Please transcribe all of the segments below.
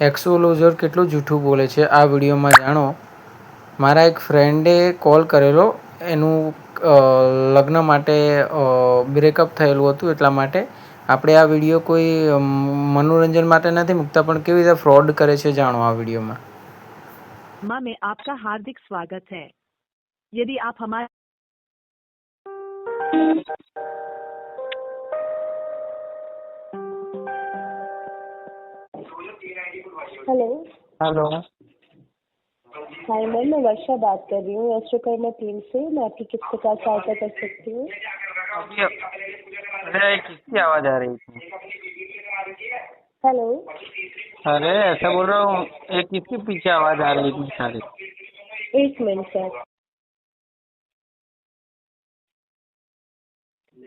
એક્સોલોજર કેટલું જૂઠું બોલે છે આ વિડીયોમાં જાણો. મારા એક ફ્રેન્ડે કોલ કરેલો, એનું લગ્ન માટે બ્રેકઅપ થયેલું હતું, એટલા માટે આપણે આ વિડીયો કોઈ મનોરંજન માટે નથી મૂકતા, પણ કેવી રીતે ફ્રોડ કરે છે જાણો આ વિડીયોમાં. में आपका हार्दिक स्वागत है. यदि आप हमारे हेलो. हाय मैम, मैं वर्षा बात कर रही हूँ एस्ट्रोकर्मा टीम से. मैं आपकी किस प्रकार सहायता कर सकती हूँ? अरे किसकी आवाज आ रही थी? हेलो. अरे ऐसा बोल रहा हूँ, ये किसके पीछे आवाज आ रही थी सारी? एक मिनट सर.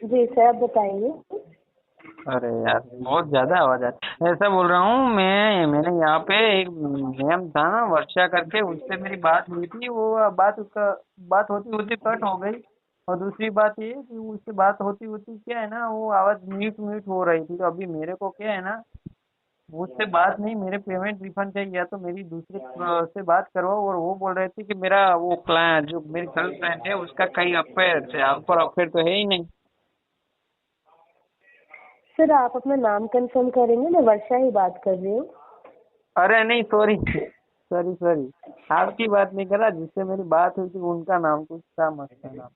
जी सर, आप बताइए. अरे यार बहुत ज्यादा आवाज आ रही. ऐसा बोल रहा हूँ, मैंने यहाँ पे एक मैम था ना वर्षा करके, उससे मेरी बात हुई थी. वो बात होती होती कट हो गई. और दूसरी बात ये कि उससे बात होती होती क्या है ना, वो आवाज म्यूट हो रही थी. तो अभी मेरे को क्या है ना, मुझसे बात नहीं, मेरे पेमेंट रिफंड चाहिए, या तो मेरी दूसरे से बात करवाओ. और वो बोल रहे थे कि मेरा वो क्लाइंट जो मेरी गर्लफ्रेंड है उसका कहीं अफेयर है. आप पर अफेयर तो है ही नहीं. सर आप अपना नाम कंफर्म करेंगे? मैं वर्षा ही बात कर रही हूँ. अरे नहीं, सॉरी, आपकी बात नहीं कर रहा. जिससे मेरी बात हुई थी उनका नाम कुछ था, मस्त नाम.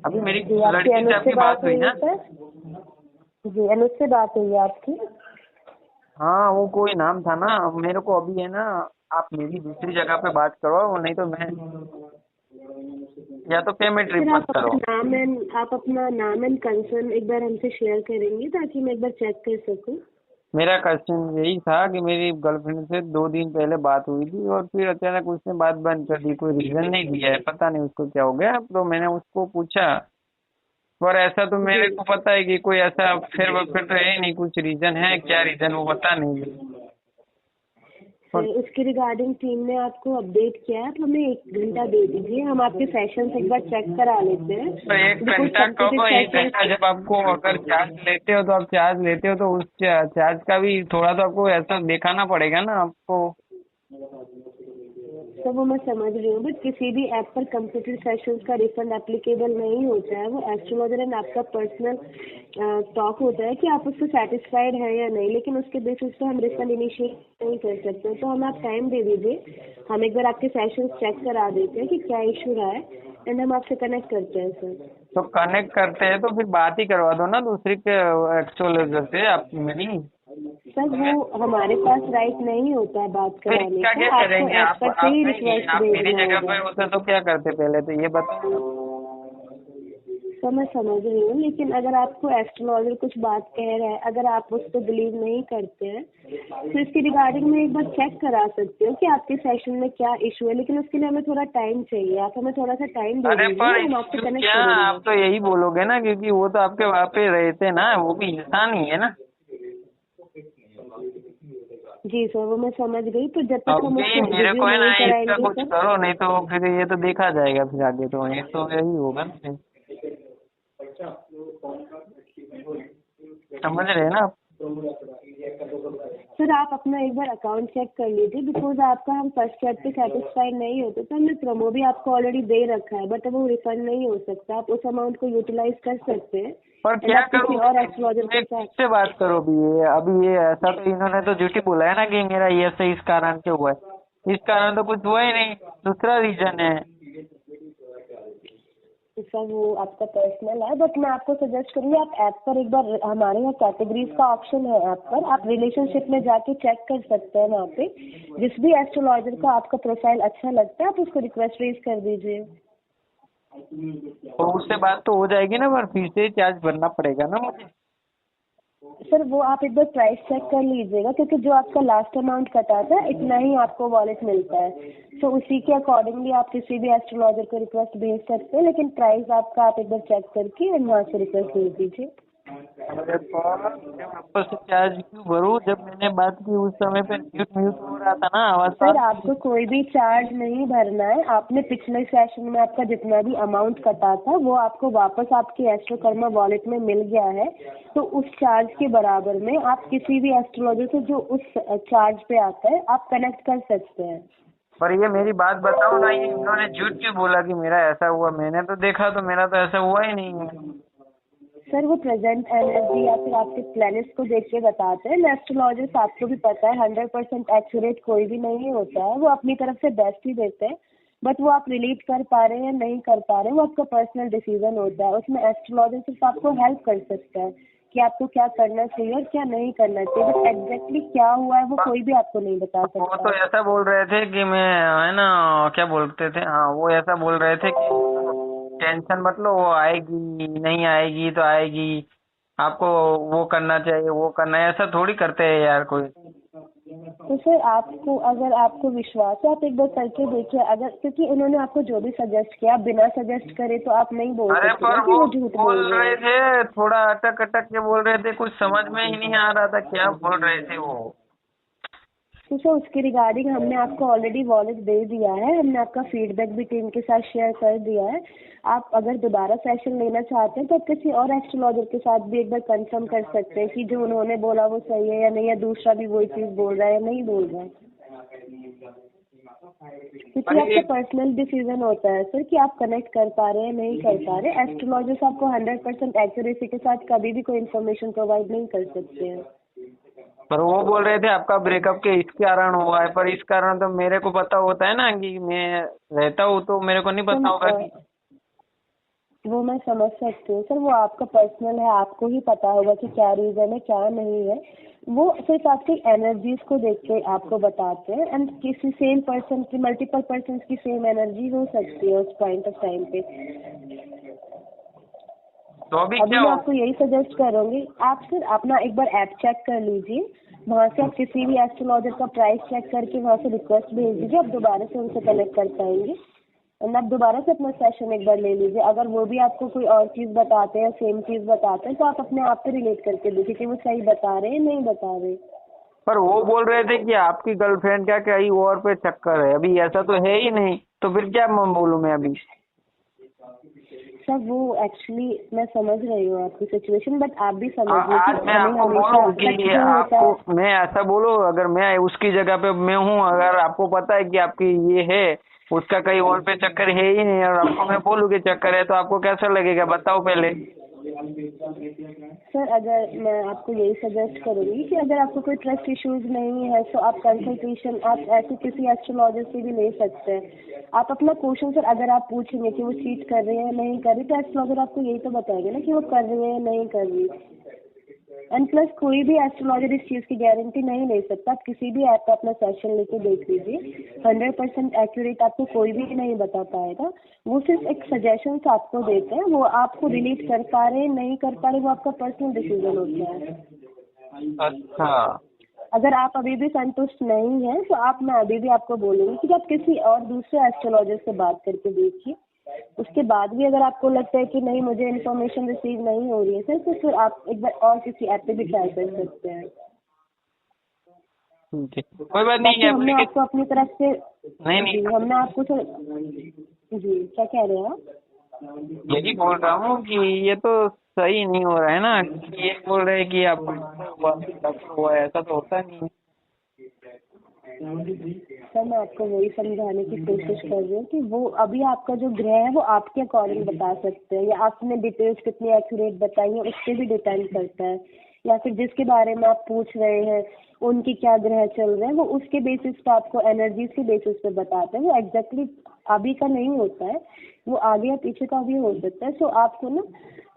अभी मेरी लड़की से आपकी बात हुई ना? जी, अनुज से बात हुई है आपकी? हाँ, वो कोई नाम था ना. मेरे को अभी है ना, आप मेरी दूसरी जगह पे बात करवाओ, नहीं तो मैं या तो पेमेंट रिफंड करो. आप अपना नाम एंड कंसर्न एक बार हमसे शेयर करेंगे ताकि मैं एक बार चेक कर सकूं. मेरा क्वेश्चन यही था कि मेरी गर्लफ्रेंड से 2 दिन पहले बात हुई थी और फिर अचानक उसने बात बंद कर दी. कोई रीजन नहीं दिया है, पता नहीं उसको क्या हो गया. तो मैंने उसको पूछा, पर ऐसा तो मेरे को पता है कि कोई ऐसा फिर तो है ही नहीं. कुछ रीजन है, क्या रीजन वो पता नहीं. उसके रिगार्डिंग टीम ने आपको अपडेट किया है, तो हमें 1 घंटा दे दीजिए, हम आपके सेशन एक बार चेक करा लेते हैं. तो 1 घंटा कब? 1 घंटा जब आपको अगर चार्ज लेते हो तो आप चार्ज लेते हो तो उस चार्ज का भी थोड़ा तो आपको ऐसा दिखाना पड़ेगा ना आपको. तो वो मैं समझ रही हूँ, बट किसी भी ऐप पर कंप्यूटर सेशंस का रिफंड एप्लीकेबल नहीं होता है. वो एस्ट्रोलॉजर एंड आपका पर्सनल टॉक होता है कि आप उससे सेटिस्फाइड हैं या नहीं, लेकिन उसके बेसिस पे हम रिफंड इनिशिएट नहीं कर सकते. तो हमें आप टाइम दे दीजिए, हम एक बार आपके सेशंस चेक करा देते हैं कि क्या इशू रहा है, एंड हम आपसे कनेक्ट करते हैं सर. तो कनेक्ट करते हैं तो फिर बात ही करवा दो ना दूसरी के एस्ट्रोलॉजर से. आप मेरी सर वो हमारे पास राइट नहीं होता है बात कराने का. क्या करेंगे आप मेरी जगह होगा. पर होते तो क्या करते पहले, तो ये बताओ. तो मैं समझ रही हूँ, लेकिन अगर आपको एस्ट्रोलॉजर कुछ बात कह रहा है, अगर आप उस पर बिलीव नहीं करते हैं, तो इसके रिगार्डिंग में एक बार चेक करा सकते हो कि आपके सेशन में क्या इशू है. लेकिन उसके लिए हमें थोड़ा टाइम चाहिए, आप हमें थोड़ा सा टाइम दे दीजिए, हम आपसे कनेक्ट करेंगे. आप तो यही बोलोगे ना, क्योंकि वो तो आपके वहाँ पे रहते ना, वो भी इंसान ही है ना. जी सर, वो मैं समझ गई, तो जब तक हम उसको मेरे को है ना इसका कुछ कराएंगे करो, नहीं तो फिर ये तो देखा जाएगा फिर आगे. तो ये तो यही होगा ना. समझ रहे हैं ना आप? सर आप अपना एक बार अकाउंट चेक कर लीजिए, बिकॉज आपका हम फर्स्ट चैट पे सेटिस्फाइड नहीं होते, तो हमने प्रोमो भी आपको ऑलरेडी दे रखा है, बट अब वो रिफंड नहीं हो सकता. आप उस अमाउंट को यूटिलाइज कर सकते हैं. पर क्या करूँ? और एस्ट्रोलॉजर के साथ से बात करो भी. ये अभी ये ऐसा तो इन्होंने तो झूठी बोला है ना कि मेरा ये ऐसा इस कारण से हुआ है. इस कारण तो कुछ हुआ ही नहीं, दूसरा रीजन है. सर वो आपका पर्सनल है, बट मैं आपको सजेस्ट करूँगी आप ऐप पर एक बार, हमारे यहाँ कैटेगरीज का ऑप्शन है ऐप पर, आप रिलेशनशिप में जाके चेक कर सकते हैं. वहाँ पे जिस भी एस्ट्रोलॉजर का आपका प्रोफाइल अच्छा लगता है, आप उसको रिक्वेस्ट रेज कर दीजिए. तो उससे बात तो हो जाएगी ना, पर फिर से चार्ज भरना पड़ेगा ना मुझे. सर वो आप एक बार प्राइस चेक कर लीजिएगा, क्योंकि जो आपका लास्ट अमाउंट कटा था इतना ही आपको वॉलेट मिलता है. तो उसी के अकॉर्डिंगली आप किसी भी एस्ट्रोलॉजर को रिक्वेस्ट भेज सकते हैं, लेकिन प्राइस आपका आप एक बार चेक करके वहाँ से रिक्वेस्ट भेज दीजिए. अरे पर मैं वापस से चार्ज क्यों भरूं? जब मैंने बात की उस समय पे म्यूट म्यूट हो रहा था ना आवाज। सर आपको कोई भी चार्ज नहीं भरना है। आपने पिछले सेशन में आपका जितना भी अमाउंट कटा था वो आपको वापस आपके एस्ट्रोकर्मा वॉलेट में मिल गया है। तो उस चार्ज के बराबर में आप किसी भी एस्ट्रोलॉजर से जो उस चार्ज पे आता है आप कनेक्ट कर सकते हैं। पर ये मेरी बात बताओ ना, ये इन्होंने झूठ क्यों बोला कि मेरा ऐसा हुआ? मैंने तो देखा तो मेरा तो ऐसा हुआ ही नहीं है। सर वो प्रेजेंट एनर्जी या फिर आपके प्लैनेट्स को देख के बताते हैं। एस्ट्रोलॉजर्स आपको भी पता है 100% एक्यूरेट कोई भी नहीं होता है। वो अपनी तरफ से बेस्ट ही देते हैं, बट वो आप रिलेट कर पा रहे हैं या नहीं कर पा रहे हैं वो आपका पर्सनल डिसीजन होता है। उसमें एस्ट्रोलॉजर सिर्फ आपको हेल्प कर सकता है कि आपको क्या करना चाहिए और क्या नहीं करना चाहिए, बट एग्जैक्टली क्या हुआ है वो कोई भी आपको नहीं बता वो सकता। तो ऐसा बोल रहे थे कि मैं, है ना, क्या बोलते थे, हाँ वो ऐसा बोल रहे थे कि टेंशन मत लो, वो आएगी, नहीं आएगी तो आएगी, आपको वो करना चाहिए, वो करना है। ऐसा थोड़ी करते हैं यार कोई। तो सर आपको अगर आपको विश्वास है आप एक बार करके देखिए। अगर क्योंकि उन्होंने आपको जो भी सजेस्ट किया, आप बिना सजेस्ट करे तो आप नहीं बोल अरे सकते पर ना कि वो वो झूठ बोल बोल रहे रहे हैं। थे, थोड़ा अटक अटक के बोल रहे थे, कुछ समझ में ही नहीं आ रहा था क्या बोल रहे थे वो। तो सर उसके रिगार्डिंग हमने आपको ऑलरेडी वॉलेट दे दिया है। हमने आपका फीडबैक भी टीम के साथ शेयर कर दिया है। आप अगर दोबारा सेशन लेना चाहते हैं तो आप किसी और एस्ट्रोलॉजर के साथ भी एक बार कंफर्म कर सकते हैं कि जो उन्होंने बोला वो सही है या नहीं, या दूसरा भी वही चीज़ बोल रहा है या नहीं बोल रहा है। क्योंकि आपका पर्सनल डिसीजन होता है सर कि आप कनेक्ट कर पा रहे हैं नहीं कर पा रहे। एस्ट्रोलॉजर्स आपको 100% एक्यूरेसी के साथ कभी भी कोई इन्फॉर्मेशन प्रोवाइड नहीं कर सकते हैं। पर वो बोल रहे थे आपका ब्रेकअप के इस कारण हुआ है, पर इस कारण तो मेरे को पता होता है ना कि मैं रहता हूँ, तो मेरे को नहीं पता होगा कि। वो मैं समझ सकती हूँ सर, वो आपका पर्सनल है, आपको ही पता होगा कि क्या रीजन है क्या नहीं है। वो सिर्फ आपकी एनर्जीज को देख के आपको बताते हैं। एंड किसी सेम पर्सन की मल्टीपल पर्सन की सेम एनर्जी हो सकती है उस पॉइंट ऑफ टाइम पे। तो अभी अभी क्या मैं हो? आपको यही सजेस्ट करूंगी, आप सिर्फ अपना एक बार ऐप चेक कर लीजिए। वहाँ से आप किसी भी एस्ट्रोलॉजर का प्राइस चेक करके वहाँ से रिक्वेस्ट भेज दीजिए। आप दोबारा से उनसे कनेक्ट कर पाएंगे। और आप दोबारा से अपना सेशन एक बार ले लीजिए। अगर वो भी आपको कोई और चीज़ बताते हैं, सेम चीज़ बताते हैं, तो आप अपने आप पे रिलेट करके देखिए कि वो सही बता रहे हैं नहीं बता रहे। पर वो बोल रहे थे कि आपकी गर्लफ्रेंड क्या कहीं और पे चक्कर है। अभी ऐसा तो है ही नहीं, तो फिर क्या मैं बोलूँ मैं अभी? सर वो एक्चुअली मैं समझ रही हूँ आपकी सिचुएशन, बट आप भी समझिए आज कि मैं हमें आपको हमेशा बोलूँ सच कि जो होता है। आपको मैं ऐसा बोलूँ, अगर मैं उसकी जगह पे मैं हूँ, अगर आपको पता है कि आपकी ये है, उसका कहीं और पे चक्कर है ही नहीं, और आपको मैं बोलूँ कि चक्कर है, तो आपको कैसा लगेगा बताओ पहले। सर अगर मैं आपको यही सजेस्ट करूँगी कि अगर आपको कोई ट्रस्ट इश्यूज नहीं है तो आप कंसल्टेशन आप ऐसे किसी एस्ट्रोलॉजर से भी ले सकते हैं। आप अपना क्वेश्चन सर अगर आप पूछेंगे कि वो चीट कर रहे हैं नहीं कर रही, तो एस्ट्रोलॉजर आपको यही तो बताएंगे ना कि वो कर रही है नहीं कर रही। एंड प्लस कोई भी एस्ट्रोलॉजर इस चीज़ की गारंटी नहीं ले सकता। आप किसी भी ऐप पे अपना सेशन लेके देख लीजिए, 100% एक्यूरेट आपको कोई भी नहीं बता पाएगा। वो सिर्फ एक सजेशंस आपको देते हैं, वो आपको रिलेट कर पा रहे हैं नहीं कर पा रहे वो आपका पर्सनल डिसीजन होता है। अच्छा, अगर आप अभी भी संतुष्ट नहीं हैं तो मैं अभी भी आपको बोलूँगी कि आप किसी और दूसरे एस्ट्रोलॉजर से बात करके देखिए। उसके बाद भी अगर आपको लगता है कि नहीं मुझे इन्फॉर्मेशन रिसीव नहीं हो रही है सर, तो फिर आप एक बार और किसी ऐप पे भी ट्राई कर सकते हैं। ठीक है, कोई बात बाकी नहीं है। हमने आपको अपनी तरफ से नहीं जी हमने आपको सर जी क्या कह रहे हैं आप? यही बोल रहा हूँ कि ये तो सही नहीं हो रहा है ना। ये बोल रहे हैं कि आपको हुआ है, ऐसा तो होता नहीं है। सर मैं आपको वही समझाने की कोशिश कर रही हूँ कि वो अभी आपका जो ग्रह है वो आपके अकॉर्डिंग बता सकते हैं, या आपने डिटेल्स कितनी एक्यूरेट बताई है उस पर भी डिपेंड करता है, या फिर जिसके बारे में आप पूछ रहे हैं उनके क्या ग्रह चल रहे हैं वो उसके बेसिस पे आपको एनर्जीज के बेसिस पे बताते हैं। वो एग्जैक्टली अभी का नहीं होता है, वो आगे या पीछे का भी हो सकता है। सो आपको ना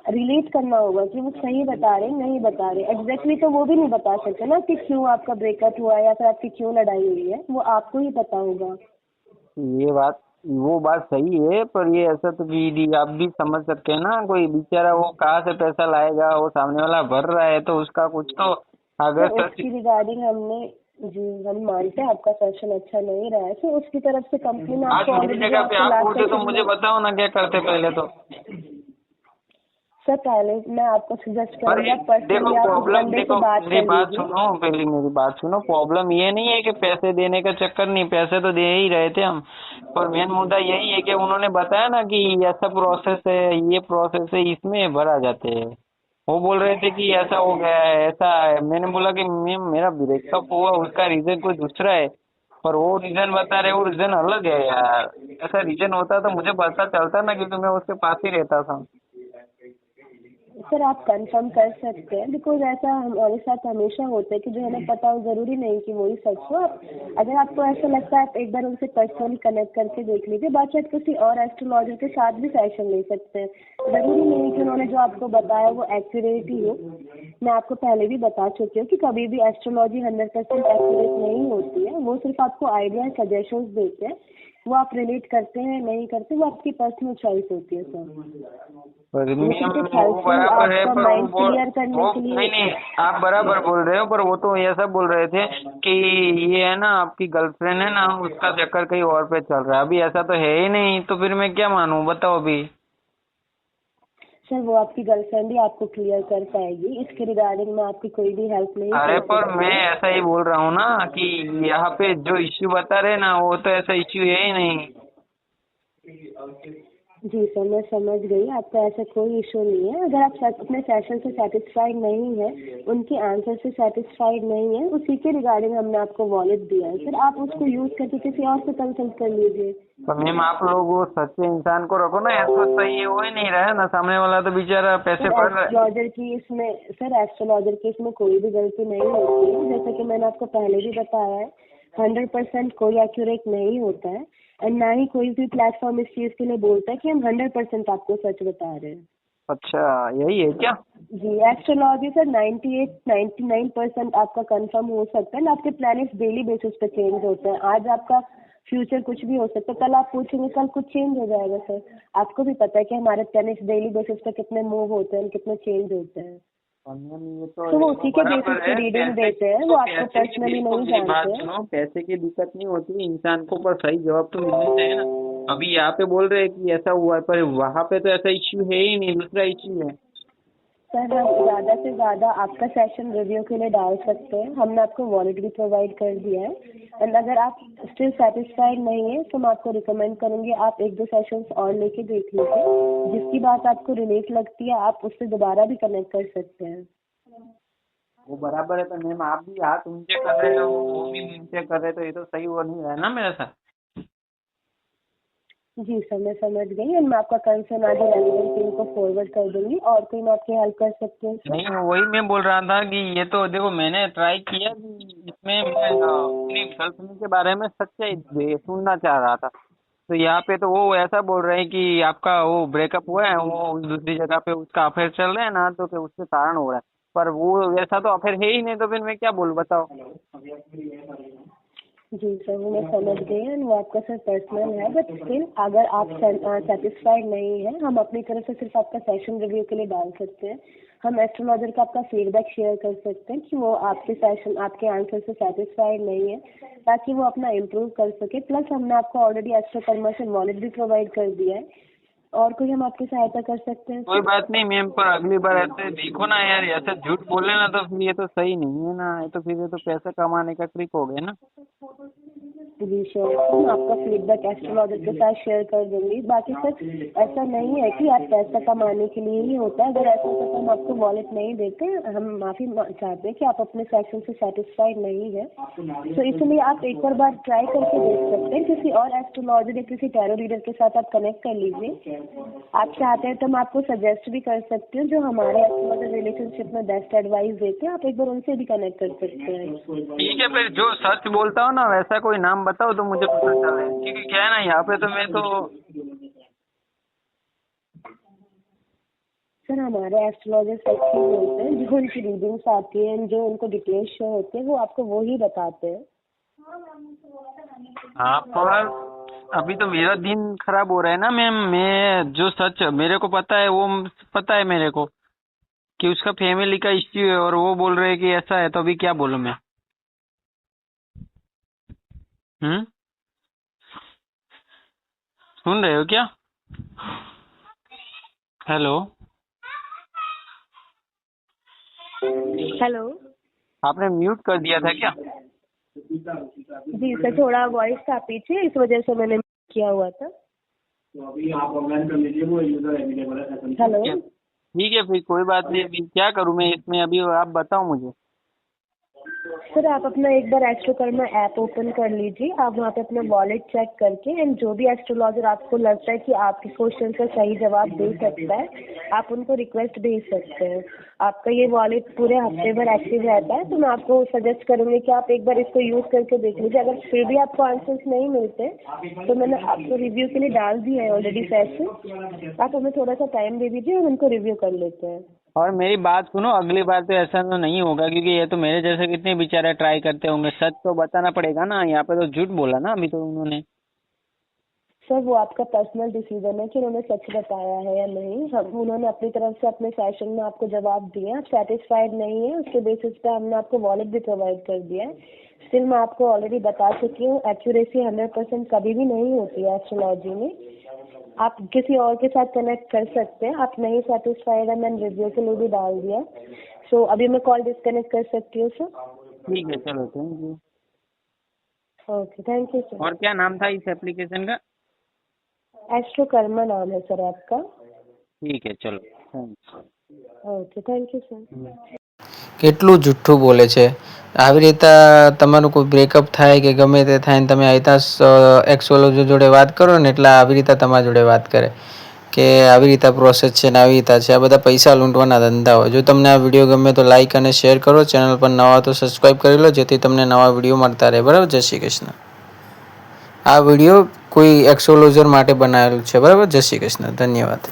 रिलेट करना होगा कि वो सही बता रहे नहीं बता रहे। एग्जैक्टली तो वो भी नहीं बता सकते ना कि क्यों आपका ब्रेकअप हुआ या फिर आपकी क्यों लड़ाई हुई है, वो आपको ही पता होगा। ये बात वो बात सही है, पर ये ऐसा तो दीदी आप भी समझ सकते हैं ना, कोई बेचारा वो कहाँ से पैसा लाएगा, वो सामने वाला भर रहा है तो उसका कुछ तो अगर तो उसकी रिगार्डिंग हमने जी हम मानते हैं आपका सेशन अच्छा नहीं रहा है, तो उसकी तरफ से कंपनी ने आज आपको मेरी ऑलरेडी जगह पे आप लास्ट होते तो सेशन मुझे में बताओ ना क्या करते पहले तो। सर पहले मैं आपको सजेस्ट पर करूँगी आप देखो पर्सनली आप उस प्रॉब्लम, बंदे से देखो बात मेरी कर बात लीजिए। सुनो, पहले मेरी बात सुनो। प्रॉब्लम ये नहीं है कि पैसे देने का चक्कर नहीं, पैसे तो दे ही रहे थे हम, पर मेन मुद्दा यही है कि उन्होंने बताया ना कि ऐसा प्रोसेस है, ये प्रोसेस है, इसमें भरा जाते हैं। वो बोल रहे थे कि ऐसा हो गया है, ऐसा है। मैंने बोला कि मैम मेरा ब्रेकअप हुआ, उसका रीजन कोई दूसरा है, पर वो रीजन बता रहे, वो रीजन अलग है यार। ऐसा रीजन होता तो मुझे पता चलता ना, क्योंकि मैं उसके पास ही रहता था। सर आप कंफर्म कर सकते हैं, बिकॉज ऐसा हमारे साथ हमेशा होता है कि जो हमें पता हो जरूरी नहीं कि वही सच हो। आप अगर आपको ऐसा लगता है आप एक बार उनसे पर्सनली कनेक्ट करके देख लीजिए, बाकी आप किसी और एस्ट्रोलॉजर के साथ भी सेशन ले सकते हैं। जरूरी नहीं कि उन्होंने जो आपको बताया वो एक्यूरेट ही हो। मैं आपको पहले भी बता चुकी हूँ कि कभी भी एस्ट्रोलॉजी 100% एक्यूरेट नहीं होती है, वो सिर्फ आपको आइडिया सजेशंस देते हैं। वो आप रिलेट करते हैं नहीं करते, वो आपकी पर्सनल चॉइस होती है सर। पर वो मैम सिर्फ एक वो हेल्पफुल बराबर है, आपका पर माइंड वो क्लियर करने के लिए। नहीं नहीं, आप बराबर बोल रहे हो, पर वो तो ऐसा बोल रहे थे कि ये है ना आपकी गर्लफ्रेंड है ना, उसका चक्कर कहीं और पे चल रहा है। अभी ऐसा तो है ही नहीं, तो फिर मैं क्या मानूं, बताओ अभी। सर वो आपकी गर्लफ्रेंड ही आपको क्लियर कर पाएगी, इसके रिगार्डिंग मैं आपकी कोई भी हेल्प नहीं अरे कर पर सकती मैं हूँ। ऐसा ही बोल रहा हूँ ना कि यहाँ पे जो इश्यू बता रहे ना, वो तो ऐसा इश्यू है ही नहीं। जी सर मैं समझ गई, आपका ऐसा कोई इशू नहीं है। अगर आप अपने सेशन से सेटिस्फाइड नहीं है, उनके आंसर से सेटिस्फाइड नहीं है, उसी के रिगार्डिंग हमने आपको वॉलेट दिया है सर, आप उसको यूज करके किसी और से कंसल्ट कर लीजिए। तो मैम आप लोग वो सच्चे इंसान को रखो ना, ऐसा सही हो ही नहीं रहा है ना, सामने वाला तो बेचारा पैसे सर पड़ रहा है। एस्ट्रोलॉजर की इसमें कोई भी गलती नहीं होती है, जैसा कि मैंने आपको पहले भी बताया है। 100% कोई एक्यूरेट नहीं होता है, और ना ही कोई भी प्लेटफॉर्म इस चीज के लिए बोलता है कि हम 100% आपको सच बता रहे हैं। अच्छा यही है क्या? जी एस्ट्रोलॉजी सर 98-99% आपका कंफर्म हो सकता है ना। आपके प्लैनेट्स डेली बेसिस पे चेंज होते हैं, आज आपका फ्यूचर कुछ भी हो सकता है, कल आप पूछेंगे कल कुछ चेंज हो जाएगा सर। आपको भी पता है कि हमारे प्लैनेट्स डेली बेसिस पे कितने मूव होते हैं, कितने चेंज होते हैं। मैम ये तो वो तो उसी के बेसिस बराबर पे है, रीडिंग पैसे देते हैं, तो वो आपको पैसे की पर्सनली देखो, नहीं मेरी बात जानते। सुनो, पैसे की दिक्कत नहीं होती इंसान को, पर सही जवाब तो मिलना चाहिए ना। अभी यहाँ पे बोल रहे हैं कि ऐसा हुआ है, पर वहाँ पे तो ऐसा इश्यू है ही नहीं, दूसरा इश्यू है। सर हम ज़्यादा से ज़्यादा आपका सेशन रिव्यू के लिए डाल सकते हैं, हमने आपको वॉलेट भी प्रोवाइड कर दिया है। एंड अगर आप स्टिल सेटिस्फाइड नहीं है तो मैं आपको रिकमेंड करूंगी आप 1-2 सेशंस और लेके देख लीजिए, जिसकी बात आपको रिलेट लगती है आप उससे दोबारा भी कनेक्ट कर सकते हैं। वो बराबर है, तो मैम आप भी हाथ ऊंचे कर रहे हो, वो भी ऊंचे कर रहे, तो ये तो सही हो नहीं रहा है ना मेरे साथ। जी सर मैं समझ गई, एंड मैं आपका कंसर्न आगे रेलिवेंट टीम को फॉरवर्ड कर दूंगी। और कोई मैं आपकी हेल्प कर सकती हूँ सर? नहीं वही मैं बोल रहा था कि ये तो देखो, मैंने ट्राई किया कि इसमें मैं अपनी गर्लफ्रेंड के बारे में सच्चाई सुनना चाह रहा था, तो यहाँ पे तो वो ऐसा बोल रहे हैं कि आपका वो ब्रेकअप हुआ है, वो दूसरी जगह पे उसका अफेयर चल रहा है ना, तो कि उसके कारण हो रहा है। पर वो वैसा तो अफेयर है ही नहीं, तो फिर मैं क्या बोलूँ, बताओ। जी सर वो मैं समझ गई एंड वो आपका सर पर्सनल है, बट स्टिल अगर आप सेटिस्फाइड नहीं है, हम अपनी तरफ से सिर्फ आपका सेशन रिव्यू के लिए डाल सकते हैं। हम एस्ट्रोलॉजर का आपका फीडबैक शेयर कर सकते हैं कि वो आपके सेशन आपके आंसर से सेटिस्फाइड नहीं है, ताकि वो अपना इम्प्रूव कर सके। प्लस हमने आपको ऑलरेडी एस्ट्रोकर्मा से वॉलेट भी प्रोवाइड कर दिया है। और कोई हम आपकी सहायता कर सकते हैं कोई सर? बात नहीं मैम, पर अगली बार ऐसे देखो ना यार, ऐसे झूठ बोले ना तो फिर ये तो सही नहीं है ना, ये तो फिर ये तो पैसा कमाने का ट्रिक हो गया ना। जी श्योर, मैं आपका फीडबैक एस्ट्रोलॉजर के साथ शेयर कर दूंगी। बाकी सर ऐसा नहीं है कि आप पैसा कमाने के लिए ही होता है, अगर ऐसा होता तो हम आपको वॉलेट नहीं देते। हम माफ़ी चाहते हैं कि आप अपने सेक्शन से सेटिस्फाइड नहीं है, तो इसलिए आप एक और बार ट्राई करके देख सकते हैं। किसी और एस्ट्रोलॉजर या किसी टैरो रीडर के साथ आप कनेक्ट कर लीजिए। आप चाहते हैं तो मैं आपको सजेस्ट भी कर सकती हूँ, जो हमारे एस्ट्रोलॉजर रिलेशनशिप में बेस्ट एडवाइस देते हैं, आप एक बार उनसे भी कनेक्ट कर सकते हैं। ठीक है, फिर जो सच बोलता हूँ ना वैसा कोई नाम बताओ तो मुझे पता चले, क्योंकि क्या है ना यहाँ पे तो मैं तो। सर हमारे एस्ट्रोलॉजर सच्ची होते हैं, जो उनकी रीडिंग्स आती हैं, जो उनको डिटेल्स शो होते हैं, वो आपको वो ही बताते हैं। हाँ पर अभी तो मेरा दिन खराब हो रहा है ना मैम, मैं जो सच मेरे को पता है वो पता है मेरे को कि उसका फैमिली का इश्यू है, और वो बोल रहे हैं कि ऐसा है, तो अभी क्या बोलूँ मैं। सुन रहे हो क्या? हेलो। हेलो। आपने म्यूट कर दिया था क्या? जी सर, थोड़ा वॉइस था पीछे, इस वजह से मैंने किया हुआ था। हेलो। ठीक है फिर कोई बात नहीं, अभी क्या करूँ मैं इसमें, अभी आप बताओ मुझे। सर आप अपना एक बार एस्ट्रोकर्मा ऐप ओपन कर लीजिए, आप वहाँ पे अपना वॉलेट चेक करके एंड जो भी एस्ट्रोलॉजर आपको लगता है कि आपके क्वेश्चन का सही जवाब दे सकता है, आप उनको रिक्वेस्ट भेज सकते हैं। आपका ये वॉलेट पूरे हफ्ते भर एक्टिव रहता है, तो मैं आपको सजेस्ट करूँगी कि आप एक बार इसको यूज़ करके देख लीजिए। अगर फिर भी आपको आंसर्स नहीं मिलते तो मैंने आपको रिव्यू के लिए डाल दिया है ऑलरेडी सेशन, आप हमें थोड़ा सा टाइम दे दीजिए, हम उनको रिव्यू कर लेते हैं। और मेरी बात सुनो, अगली बार तो ऐसा तो नहीं होगा, क्योंकि ये तो मेरे जैसे कितने बेचारे ट्राई करते होंगे, सच तो बताना पड़ेगा ना। यहाँ पे तो झूठ बोला ना अभी तो उन्होंने। सर वो आपका पर्सनल डिसीजन है कि उन्होंने सच बताया है या नहीं। हम उन्होंने अपनी तरफ से अपने सेशन में आपको जवाब दिए, आप सेटिस्फाइड नहीं है, उसके बेसिस पे हमने आपको वॉलेट भी प्रोवाइड कर दिया है। स्टिल मैं आपको ऑलरेडी बता चुकी हूँ, एक्यूरेसी 100% कभी भी नहीं होती है एस्ट्रोलॉजी में। आप किसी और के साथ कनेक्ट कर सकते हैं, आप नहीं सेटिस्फाइड है, मैंने रिव्यू के लिए भी डाल दिया। सो अभी मैं कॉल डिस्कनेक्ट कर सकती हूँ सर? ठीक है चलो, thank you. Okay, thank you sir. और क्या नाम था इस एप्लीकेशन का? एस्ट्रोकर्मा नाम है सर आपका। ठीक है चलो, thanks. Okay, thank you sir. કેટલું જુઠ્ઠું બોલે છે. આવી રીતે તમારું કોઈ બ્રેકઅપ થાય કે ગમે તે થાય ને તમે આવી રીતના એક્સોલોજી જોડે વાત કરો ને એટલે આવી રીતે તમારા જોડે વાત કરે કે આવી રીતે પ્રોસેસ છે ને આવી રીતે છે. આ બધા પૈસા લૂંટવાના ધંધા હોય. જો તમને આ વિડીયો ગમે તો લાઇક અને શેર કરો. ચેનલ પર નવા તો સબસ્ક્રાઈબ કરી લો જેથી તમને નવા વિડીયો મળતા રહે. બરાબર. જય શ્રી કૃષ્ણ. આ વિડીયો કોઈ એક્સોલોજર માટે બનાવેલું છે. બરાબર. જય શ્રી કૃષ્ણ. ધન્યવાદ.